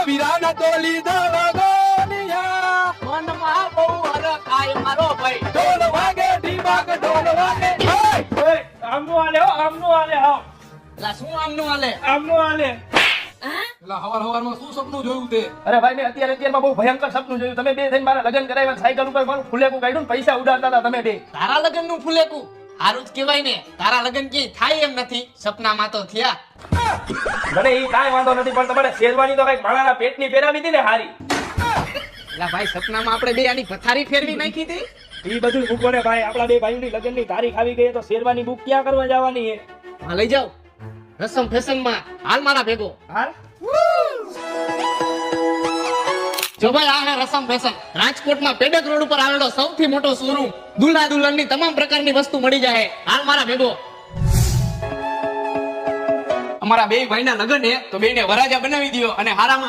વીરાના તો લીધા વગોનિયા મનમાં બહુ હરખ આય મારો ભાઈ. ઢોલ વાગે ઢીમાક ઢોલ વાગે આમનું આલે હો, આમનું આલે હાવ. લા શું આમનું હાલે? આમનું આલે. એલા હવારમાં શું સપનું જોયું તે? અરે ભાઈ મેં અત્યારમાં બહુ ભયંકર સપનું જોયું. તમે બે થઈને મારા લગ્ન કરાવ્યા, સાયકલ ઉપર મારું ફુલેકું કાઢ્યું ને પૈસા ઉડાડતા હતા તમે બે. તારા લગ્ન નું ફૂલેકું હારું જ કહેવાય ને. તારા લગ્ન ક્યાંય થાય એમ નથી, સપનામાં તો થયા. મને ઈ કાંઈ વાંધો નથી, પણ તમારે શેરવાની તો કઈક મારાના પેટની પહેરાવી હતી ને હારી. લા ભાઈ સપનામાં આપણે બે આની પથારી ફેરવી નાખી હતી. ઈ બધું મૂકો ને ભાઈ, આપણા બે ભાઈઓની લગ્નની તારીખ આવી ગઈ તો શેરવાની બુક ક્યાં કરવા જવાની છે? હા લઈ જાઓ રસમ ફેશન માં. હાલ મારા ભેગો. હાલ. જો ભાઈ આ હે રસમ ફેશન. રાજકોટમાં પેડક રોડ ઉપર આવેલો સૌથી મોટો શોરૂમ. દુલ્હા દુલ્હનની તમામ પ્રકારની વસ્તુ મળી જાય. હાલ મારા ભેગો. અમારા બે ભાઈના લગ્ન છે તો બેને વરાજા બનાવી દો અને હારામાં